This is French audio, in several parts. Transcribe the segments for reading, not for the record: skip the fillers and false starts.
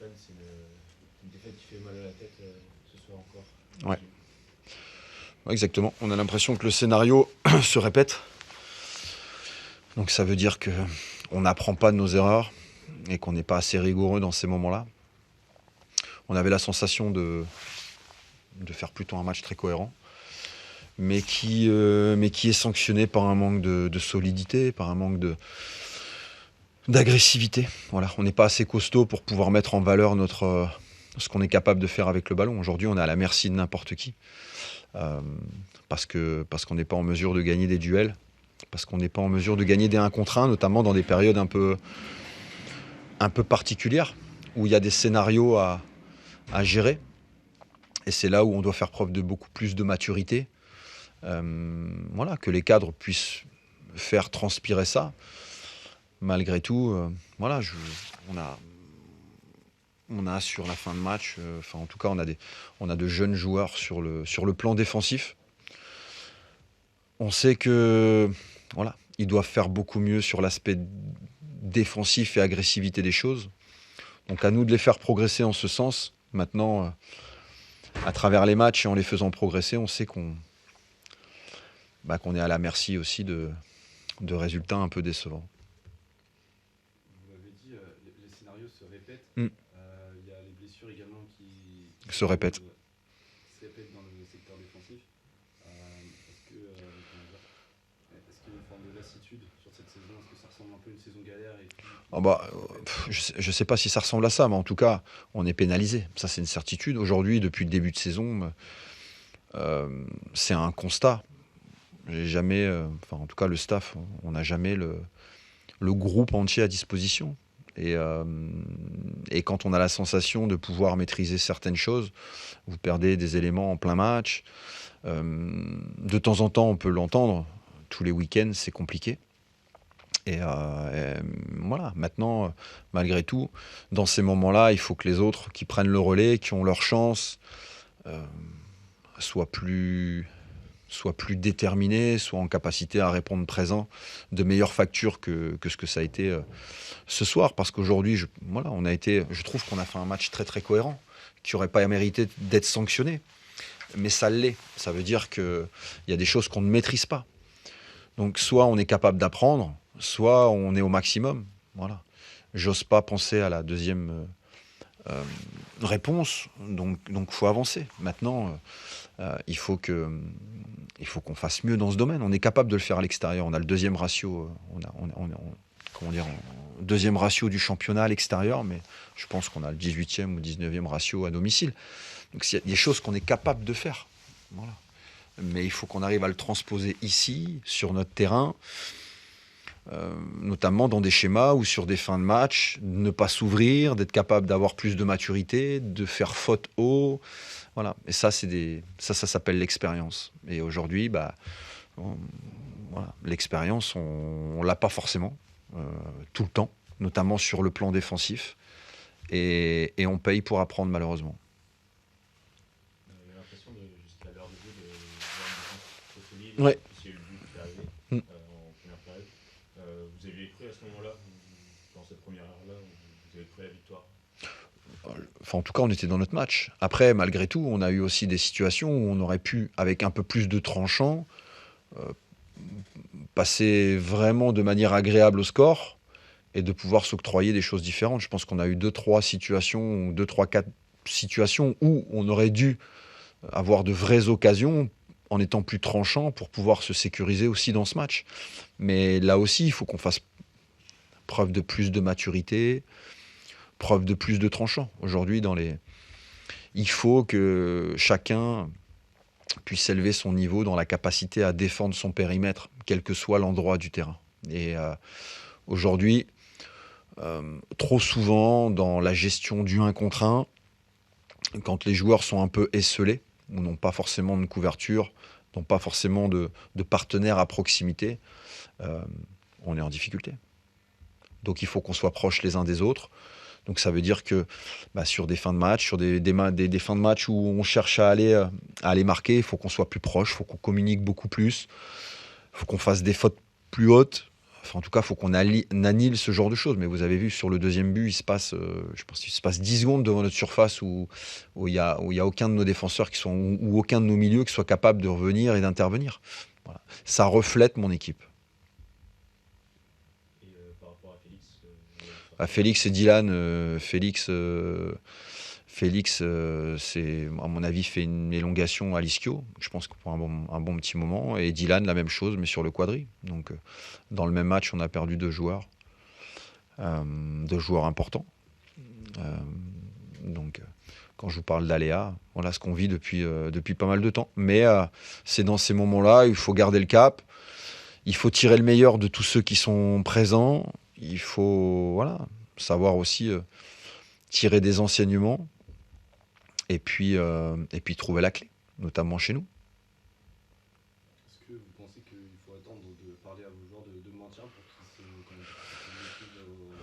Rennes, c'est une défaite qui fait mal à la tête ce soir encore. Ouais. Exactement. On a l'impression que le scénario se répète. Donc ça veut dire qu'on n'apprend pas de nos erreurs et qu'on n'est pas assez rigoureux dans ces moments-là. On avait la sensation de faire plutôt un match très cohérent, mais qui est sanctionné par un manque de solidité, par un manque d'agressivité. Voilà, on n'est pas assez costaud pour pouvoir mettre en valeur ce qu'on est capable de faire avec le ballon. Aujourd'hui, on est à la merci de n'importe qui. Parce qu'on n'est pas en mesure de gagner des duels, parce qu'on n'est pas en mesure de gagner des 1 contre 1, notamment dans des périodes un peu particulières, où il y a des scénarios à gérer. Et c'est là où on doit faire preuve de beaucoup plus de maturité. Voilà, que les cadres puissent faire transpirer ça. Malgré tout, voilà, on a sur la fin de match, en tout cas, on a de jeunes joueurs sur le plan défensif. On sait que voilà, ils doivent faire beaucoup mieux sur l'aspect défensif et agressivité des choses. Donc à nous de les faire progresser en ce sens. Maintenant, à travers les matchs et en les faisant progresser, on sait qu'on est à la merci aussi de résultats un peu décevants. Vous l'avez dit, les scénarios se répètent. Mm. Il y a les blessures également qui Se répètent. se répètent dans le secteur défensif. Est-ce qu'il y a une forme de lassitude sur cette saison? Est-ce que ça ressemble un peu à une saison galère Je ne sais pas si ça ressemble à ça, mais en tout cas, on est pénalisé. Ça, c'est une certitude. Aujourd'hui, depuis le début de saison, c'est un constat. J'ai jamais, en tout cas, le staff, on n'a jamais le groupe entier à disposition. Et quand on a la sensation de pouvoir maîtriser certaines choses, vous perdez des éléments en plein match. De temps en temps, on peut l'entendre. Tous les week-ends, c'est compliqué. Et voilà, maintenant, malgré tout, dans ces moments-là, il faut que les autres qui prennent le relais, qui ont leur chance, soient plus déterminés, soient en capacité à répondre présent de meilleures factures que ce que ça a été ce soir. Parce qu'aujourd'hui, je trouve qu'on a fait un match très très cohérent, qui n'aurait pas mérité d'être sanctionné. Mais ça l'est. Ça veut dire qu'il y a des choses qu'on ne maîtrise pas. Donc soit on est capable d'apprendre, soit on est au maximum. Voilà. J'ose pas penser à la deuxième réponse, donc faut avancer. Maintenant, il faut qu'on fasse mieux dans ce domaine. On est capable de le faire à l'extérieur. On a le deuxième ratio, deuxième ratio du championnat à l'extérieur, mais je pense qu'on a le 18e ou 19e ratio à domicile. Donc il y a des choses qu'on est capable de faire. Voilà. Mais il faut qu'on arrive à le transposer ici, sur notre terrain, notamment dans des schémas ou sur des fins de match, ne pas s'ouvrir, d'être capable d'avoir plus de maturité, de faire faute haut. Voilà. Et ça, ça s'appelle l'expérience. Et aujourd'hui, voilà, l'expérience, on l'a pas forcément, tout le temps, notamment sur le plan défensif. Et on paye pour apprendre, malheureusement. J'ai l'impression jusqu'à l'heure de jeu de voir une défense très solide. Ouais. Il y a eu le but qui est arrivé en première période. Vous aviez cru à ce moment-là, dans cette première heure-là, vous avez cru à la victoire? En tout cas, on était dans notre match. Après, malgré tout, on a eu aussi des situations où on aurait pu, avec un peu plus de tranchant, passer vraiment de manière agréable au score et de pouvoir s'octroyer des choses différentes. Je pense qu'on a eu 2-3 situations, 2-3-4 situations où on aurait dû avoir de vraies occasions en étant plus tranchant pour pouvoir se sécuriser aussi dans ce match. Mais là aussi, il faut qu'on fasse preuve de plus de maturité, preuve de plus de tranchant. Aujourd'hui, il faut que chacun puisse élever son niveau dans la capacité à défendre son périmètre, quel que soit l'endroit du terrain. Et aujourd'hui, trop souvent, dans la gestion du 1 contre 1, quand les joueurs sont un peu esselés, ou n'ont pas forcément de couverture, n'ont pas forcément de partenaires à proximité, on est en difficulté. Donc il faut qu'on soit proches les uns des autres. Donc ça veut dire que sur des fins de match, sur des fins de match où on cherche à aller marquer, il faut qu'on soit plus proche, il faut qu'on communique beaucoup plus, il faut qu'on fasse des fautes plus hautes, en tout cas, il faut qu'on annule ce genre de choses. Mais vous avez vu, sur le deuxième but, je pense qu'il se passe 10 secondes devant notre surface où il y a aucun de nos défenseurs ou aucun de nos milieux qui soit capable de revenir et d'intervenir. Voilà. Ça reflète mon équipe. Et par rapport à Félix Félix et Dylan, Félix, à mon avis, fait une élongation à l'ischio. Je pense que pour un bon petit moment. Et Dylan, la même chose, mais sur le quadri. Donc, dans le même match, on a perdu 2 joueurs importants. Donc, quand je vous parle d'aléa, voilà ce qu'on vit depuis pas mal de temps. Mais c'est dans ces moments-là, il faut garder le cap. Il faut tirer le meilleur de tous ceux qui sont présents. Il faut savoir aussi tirer des enseignements. Et puis trouver la clé, notamment chez nous. Est-ce que vous pensez qu'il faut attendre de parler à vos joueurs de maintien pour qu'ils sur le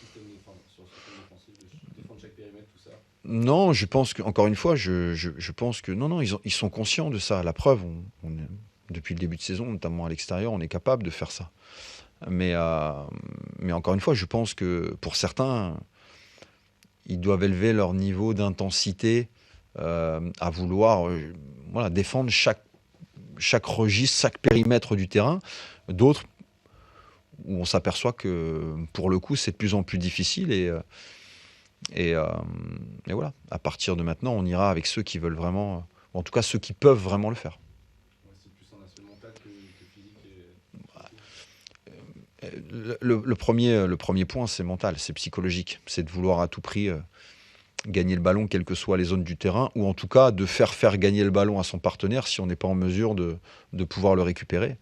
système défensif, de défendre chaque périmètre, tout ça? Non, je pense que, encore une fois, je pense que non, ils sont conscients de ça. La preuve, depuis le début de saison, notamment à l'extérieur, on est capable de faire ça. Mais encore une fois, je pense que pour certains, ils doivent élever leur niveau d'intensité à vouloir défendre chaque registre, chaque périmètre du terrain. D'autres, où on s'aperçoit que pour le coup, c'est de plus en plus difficile. Et voilà, à partir de maintenant, on ira avec ceux qui veulent vraiment, ou en tout cas ceux qui peuvent vraiment le faire. Ouais, c'est plus un aspect mental que physique. Le premier point, c'est mental, c'est psychologique. C'est de vouloir à tout prix gagner le ballon, quelles que soient les zones du terrain, ou en tout cas de faire gagner le ballon à son partenaire si on n'est pas en mesure de pouvoir le récupérer.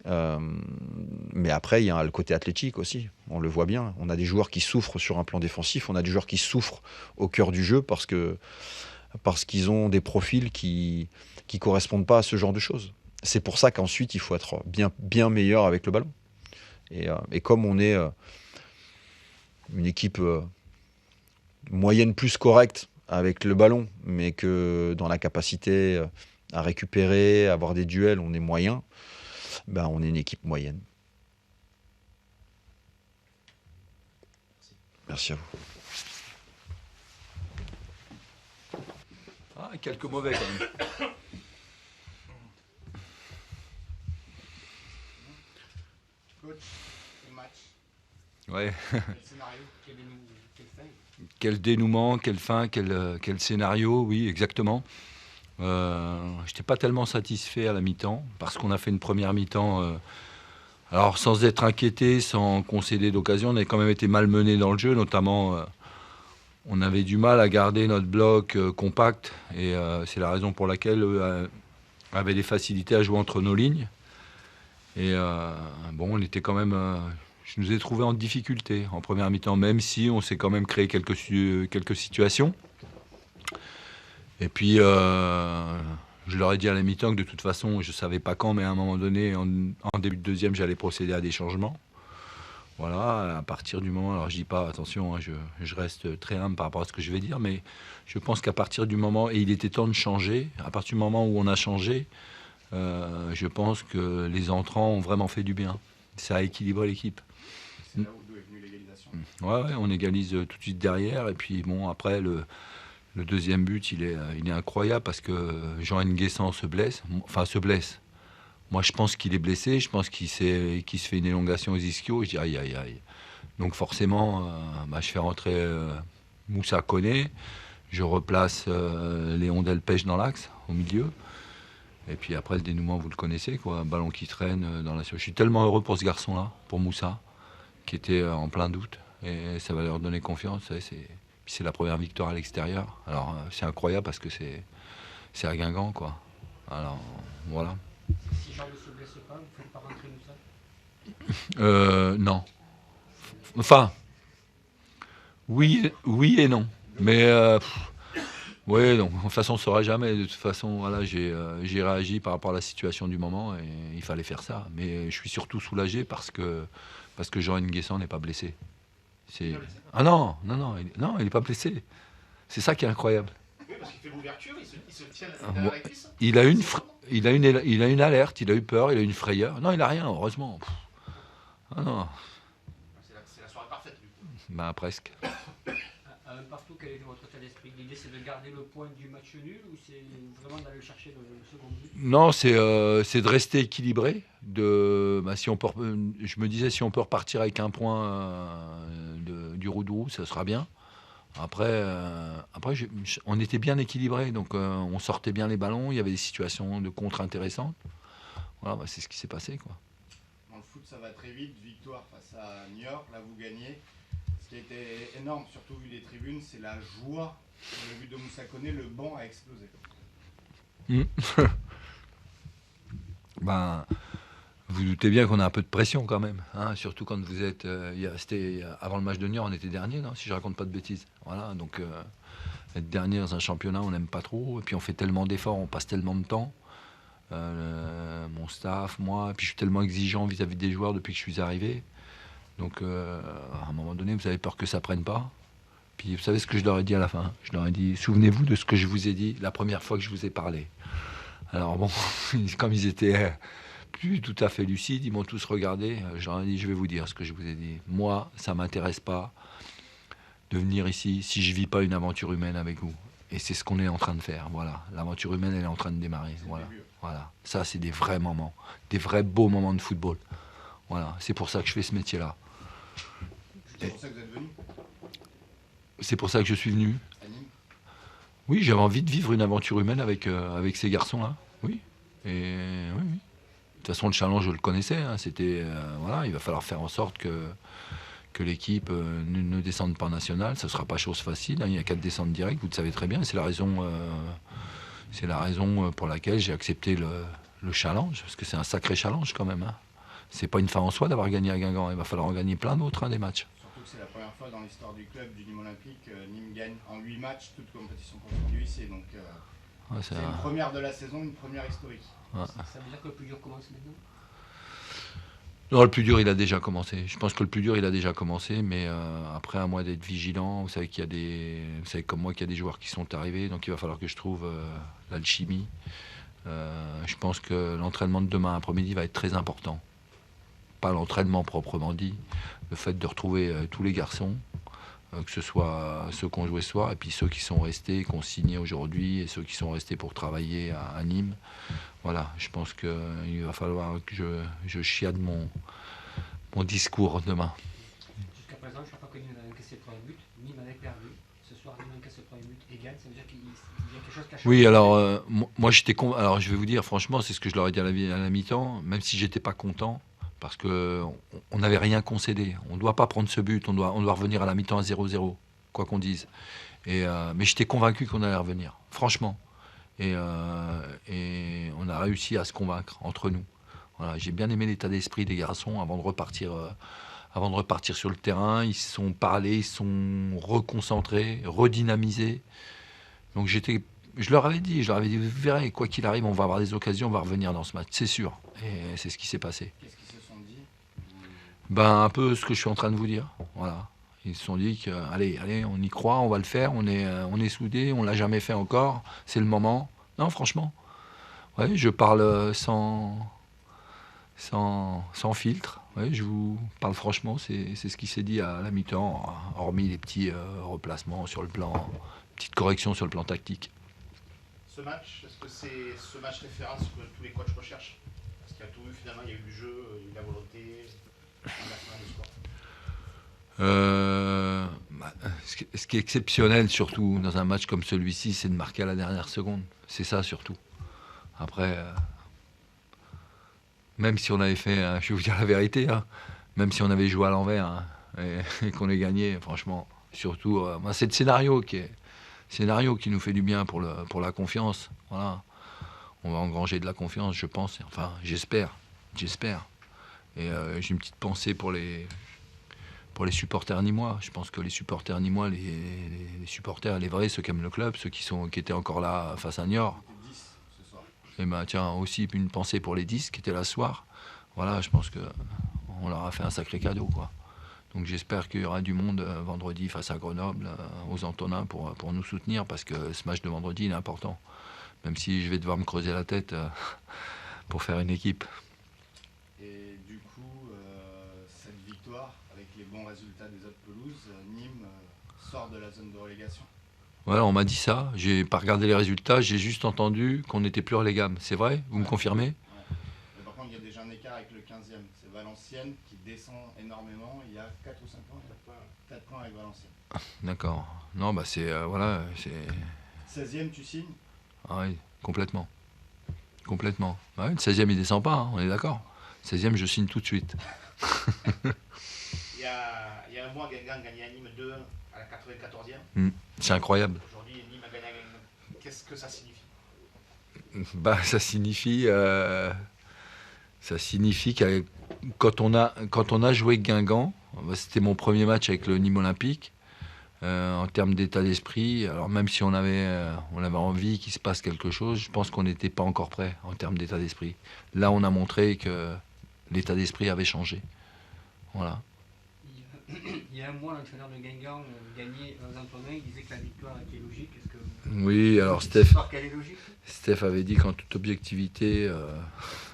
Mais après, il y a le côté athlétique aussi. On le voit bien. On a des joueurs qui souffrent sur un plan défensif. On a des joueurs qui souffrent au cœur du jeu parce qu'ils ont des profils qui correspondent pas à ce genre de choses. C'est pour ça qu'ensuite, il faut être bien meilleur avec le ballon. Et comme on est une équipe moyenne plus correcte avec le ballon, mais que dans la capacité à récupérer, à avoir des duels, on est moyen, on est une équipe moyenne. Merci à vous. Quelques mauvais quand même. Coach, le match. Ouais. Quel scénario, quelle fin? Quel dénouement, quelle fin, quel scénario, oui, exactement. Je n'étais pas tellement satisfait à la mi-temps, parce qu'on a fait une première mi-temps, alors sans être inquiété, sans concéder d'occasion, on a quand même été malmené dans le jeu, notamment on avait du mal à garder notre bloc compact, et c'est la raison pour laquelle eux avaient des facilités à jouer entre nos lignes. Et on était quand même... je nous ai trouvé en difficulté en première mi-temps, même si on s'est quand même créé quelques situations. Et puis, je leur ai dit à la mi-temps que de toute façon, je ne savais pas quand, mais à un moment donné, en début de deuxième, j'allais procéder à des changements. Voilà, à partir du moment... Alors, je ne dis pas, attention, hein, je reste très humble par rapport à ce que je vais dire, mais je pense qu'à partir du moment... Et il était temps de changer. À partir du moment où on a changé, je pense que les entrants ont vraiment fait du bien. Ça a équilibré l'équipe. C'est là où est venue l'égalisation. Ouais, on égalise tout de suite derrière. Et puis, après, le deuxième but, il est incroyable parce que Jean Nguessan se blesse. Moi, je pense qu'il est blessé. Je pense qu'il se fait une élongation aux ischios. Je dis aïe, aïe, aïe. Donc, forcément, je fais rentrer Moussa Koné. Je replace Léon Delpech dans l'axe, au milieu. Et puis après, le dénouement, vous le connaissez, quoi. Un ballon qui traîne dans la... Je suis tellement heureux pour ce garçon-là, pour Moussa, qui était en plein doute. Et ça va leur donner confiance. C'est la première victoire à l'extérieur. Alors, c'est incroyable parce que c'est à Guingamp, quoi. Alors, voilà. Si Jean ne se blesse pas, vous ne faites pas rentrer Moussa? Non. Enfin, oui et non. Mais, oui, donc, de toute façon, on ne saura jamais. De toute façon, voilà, j'ai réagi par rapport à la situation du moment et il fallait faire ça. Mais je suis surtout soulagé parce que Jean Nguessan n'est pas blessé. Ah non, il n'est pas blessé. C'est ça qui est incroyable. Oui, parce qu'il fait l'ouverture, il se tient derrière la cuisse. Il a une alerte, il a eu peur, il a eu une frayeur. Non, il n'a rien, heureusement. Ah non, C'est la soirée parfaite du coup. bah presque. À un partout, quel est votre état d'esprit? L'idée c'est de garder le point du match nul ou c'est vraiment d'aller chercher le second but? Non, c'est de rester équilibré. Si on peut, je me disais, si on peut repartir avec un point du Roudou, ça sera bien. Après, on était bien équilibré, donc on sortait bien les ballons, il y avait des situations de contre intéressantes. Voilà, bah, c'est ce qui s'est passé, quoi. Dans le foot, ça va très vite. Victoire face à Niort, là vous gagnez. Ce qui a été énorme, surtout vu les tribunes, c'est la joie. Sur le but de Moussa Koné, le banc a explosé. Ben, vous doutez bien qu'on a un peu de pression quand même, hein, surtout quand vous êtes. Avant le match de Niort, on était dernier, non, si je raconte pas de bêtises. Voilà, donc être dernier dans un championnat, on n'aime pas trop. Et puis on fait tellement d'efforts, on passe tellement de temps. Mon staff, moi, et puis je suis tellement exigeant vis-à-vis des joueurs depuis que je suis arrivé. Donc à un moment donné, vous avez peur que ça prenne pas. Puis vous savez ce que je leur ai dit à la fin? Je leur ai dit, souvenez-vous de ce que je vous ai dit la première fois que je vous ai parlé. Alors bon, comme ils étaient plus tout à fait lucides, ils m'ont tous regardé. Je leur ai dit, je vais vous dire ce que je vous ai dit. Moi, ça m'intéresse pas de venir ici si je vis pas une aventure humaine avec vous. Et c'est ce qu'on est en train de faire. Voilà, l'aventure humaine, elle est en train de démarrer. Voilà, voilà. Ça, c'est des vrais moments, des vrais beaux moments de football. Voilà, c'est pour ça que je fais ce métier-là. C'est pour ça que vous êtes venu C'est pour ça que je suis venu. à Nîmes. Oui, j'avais envie de vivre une aventure humaine avec ces garçons-là. Oui. Et oui, oui. De toute façon, le challenge, je le connaissais. Hein. C'était, voilà, il va falloir faire en sorte que l'équipe ne descende pas en national. Ce ne sera pas chose facile. Hein. Il y a 4 descentes directes, vous le savez très bien. C'est la raison pour laquelle j'ai accepté le challenge, parce que c'est un sacré challenge quand même. Hein. C'est pas une fin en soi d'avoir gagné à Guingamp. Il va falloir en gagner plein d'autres, des matchs. Surtout que c'est la première fois dans l'histoire du club du Nîmes Olympique, Nîmes gagne en 8 matchs, toutes compétitions confondues ici. Donc Ouais, c'est une première de la saison, une première historique. Ouais. Ça veut dire que le plus dur commence maintenant? Non, le plus dur, il a déjà commencé. Je pense que le plus dur, il a déjà commencé, mais après, à moi d'être vigilant, vous savez vous savez comme moi qu'il y a des joueurs qui sont arrivés, donc il va falloir que je trouve l'alchimie. Je pense que l'entraînement de demain après-midi va être très important. Pas l'entraînement proprement dit, le fait de retrouver tous les garçons, que ce soit ceux qui ont joué ce soir, et puis ceux qui sont restés, qui ont signé aujourd'hui, et ceux qui sont restés pour travailler à Nîmes. Voilà, je pense qu'il va falloir que je chiade mon discours demain. Jusqu'à présent, chaque fois que Nîmes avait encaissé le premier but, Nîmes avait perdu. Ce soir, Nîmes encaisse le premier but et gagne. Ça veut dire qu'il y a quelque chose qui a changé. Oui, alors moi j'étais alors je vais vous dire franchement, c'est ce que je leur ai dit à la mi-temps, même si j'étais pas content, parce que on n'avait rien concédé. On ne doit pas prendre ce but, on doit revenir à la mi-temps à 0-0, quoi qu'on dise. Mais j'étais convaincu qu'on allait revenir, franchement. Et on a réussi à se convaincre entre nous. Voilà, j'ai bien aimé l'état d'esprit des garçons avant de repartir sur le terrain. Ils se sont parlé, ils se sont reconcentrés, redynamisés. Donc je leur avais dit, vous verrez, quoi qu'il arrive, on va avoir des occasions, on va revenir dans ce match, c'est sûr. Et c'est ce qui s'est passé. Qu'est-ce qu'ils se sont dit? Ben, un peu ce que je suis en train de vous dire. Voilà. Ils se sont dit que, allez, on y croit, on va le faire, on est soudés, on l'a jamais fait encore, c'est le moment. Non, franchement, ouais, je parle sans filtre. Ouais, je vous parle franchement, c'est ce qui s'est dit à la mi-temps, hormis les petits replacements sur le plan, petites corrections sur le plan tactique. Ce match, est-ce que c'est ce match référence que tous les coachs recherchent? Parce qu'il y a tout eu finalement, il y a eu du jeu, il y a eu de la volonté, l'inversion du score. Ce qui est exceptionnel surtout dans un match comme celui-ci, c'est de marquer à la dernière seconde. C'est ça surtout. Après, même si on avait fait, je vais vous dire la vérité, hein, même si on avait joué à l'envers hein, et qu'on ait gagné, franchement, surtout, c'est le scénario qui nous fait du bien pour la confiance. Voilà. On va engranger de la confiance, je pense. Enfin, j'espère. Et j'ai une petite pensée pour les supporters nîmois. Je pense que les supporters nîmois, les supporters, les vrais, ceux qui aiment le club, ceux qui étaient encore là face à Niort. 10 ce soir. Et ben tiens, aussi une pensée pour les 10 qui étaient là ce soir. Voilà, je pense qu'on leur a fait un sacré cadeau, quoi. Donc j'espère qu'il y aura du monde vendredi face à Grenoble, aux Antonins, pour nous soutenir, parce que ce match de vendredi, il est important. Même si je vais devoir me creuser la tête pour faire une équipe. Et du coup, les bons résultats des autres pelouses, Nîmes sort de la zone de relégation. Voilà, on m'a dit ça. J'ai pas regardé les résultats, j'ai juste entendu qu'on n'était plus relégable. C'est vrai? Vous me confirmez? Ouais. Mais par contre, il y a déjà un écart avec le 15e. C'est Valenciennes qui descend énormément. Il y a 4 ou 5 points. 4 points avec Valenciennes. D'accord. Non, bah c'est voilà, c'est 16e, tu signes? ah oui, complètement. Complètement. Bah oui, le 16e, il descend pas, hein, on est d'accord. 16e, je signe tout de suite. Il y a un mois, Guingamp gagnait à Nîmes 2 à la 94e. C'est incroyable. Aujourd'hui, Nîmes a gagné à Guingamp. Qu'est-ce que ça signifie? Bah, ça signifie que quand on a joué Guingamp, bah, c'était mon premier match avec le Nîmes Olympique. En termes d'état d'esprit, alors même si on avait envie qu'il se passe quelque chose, je pense qu'on n'était pas encore prêt en termes d'état d'esprit. Là, on a montré que l'état d'esprit avait changé. Voilà. Il y a un mois, l'entraîneur de Guingamp gagnait Antonin, il disait que la victoire était logique. Est-ce que Oui, alors c'est une histoire qu'elle est logique? Steph avait dit qu'en toute objectivité,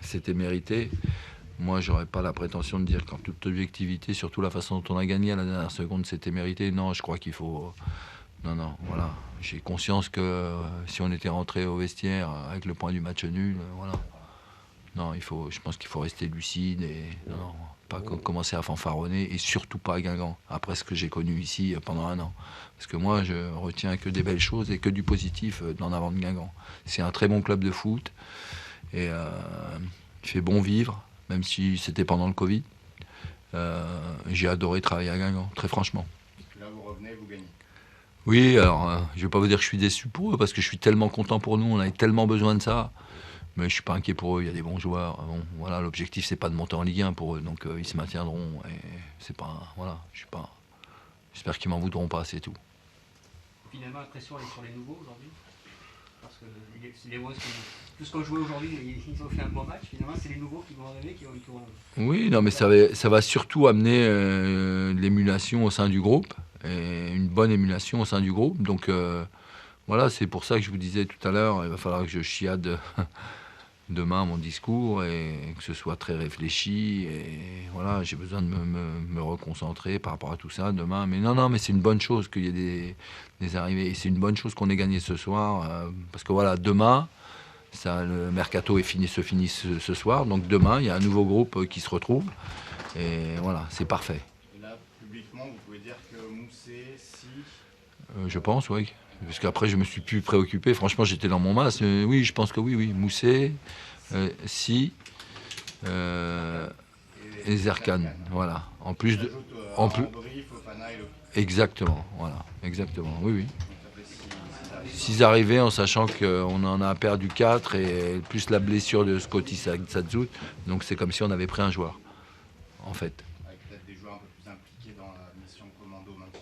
c'était mérité. Moi, j'aurais pas la prétention de dire qu'en toute objectivité, surtout la façon dont on a gagné à la dernière seconde, c'était mérité. Non, je crois qu'il faut... Non, voilà. J'ai conscience que si on était rentré au vestiaire avec le point du match nul, voilà. Non, je pense qu'il faut rester lucide et non, pas commencer à fanfaronner et surtout pas à Guingamp, après ce que j'ai connu ici pendant un an. Parce que moi, je retiens que des belles choses et que du positif en avant de Guingamp. C'est un très bon club de foot et il fait bon vivre. Même si c'était pendant le Covid. J'ai adoré travailler à Guingamp, très franchement. Là, vous revenez, vous gagnez. Oui, alors, je ne vais pas vous dire que je suis déçu pour eux, parce que je suis tellement content pour nous, on avait tellement besoin de ça. Mais je ne suis pas inquiet pour eux, il y a des bons joueurs. Bon, voilà, l'objectif, c'est pas de monter en Ligue 1 pour eux, donc ils se maintiendront. Et c'est pas, voilà, j'espère qu'ils m'en voudront pas, c'est tout. Finalement, la pression elle est sur les nouveaux aujourd'hui. Parce que les Wolves, tout ce qu'on jouait aujourd'hui, ils ont fait un bon match. Finalement, c'est les nouveaux qui vont arriver, qui vont... Oui, non, mais ça va surtout amener l'émulation au sein du groupe, et une bonne émulation au sein du groupe. Donc voilà, c'est pour ça que je vous disais tout à l'heure, il va falloir que je chiade demain mon discours et que ce soit très réfléchi. Et voilà, j'ai besoin de me reconcentrer par rapport à tout ça demain. Mais non, mais c'est une bonne chose qu'il y ait des arrivées. Et c'est une bonne chose qu'on ait gagné ce soir. Parce que voilà, demain, le mercato se finit ce soir. Donc demain, il y a un nouveau groupe qui se retrouve. Et voilà, c'est parfait. Et là, publiquement, vous pouvez dire que Mousset, si... Je pense, oui. Parce qu'après, je me suis plus préoccupé. Franchement, j'étais dans mon mas. Oui, je pense que oui. Mousset, si, et Zerkan. Voilà. En plus de... En plus... Fofana et Lopez. Exactement, voilà. Exactement, oui. 6 arrivées en sachant qu'on en a perdu 4 et plus la blessure de Scotty Sadzout. Donc c'est comme si on avait pris un joueur, en fait. Avec peut-être des joueurs un peu plus impliqués dans la mission commando maintenant.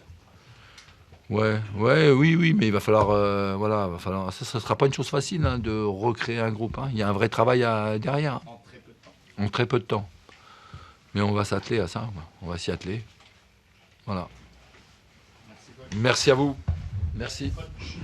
Oui, mais il va falloir, ça ne sera pas une chose facile hein, de recréer un groupe. Hein. Il y a un vrai travail derrière. En très peu de temps. En très peu de temps. Mais on va s'atteler à ça, on va s'y atteler. Voilà. Merci, coach. Merci à vous. Merci. Coach.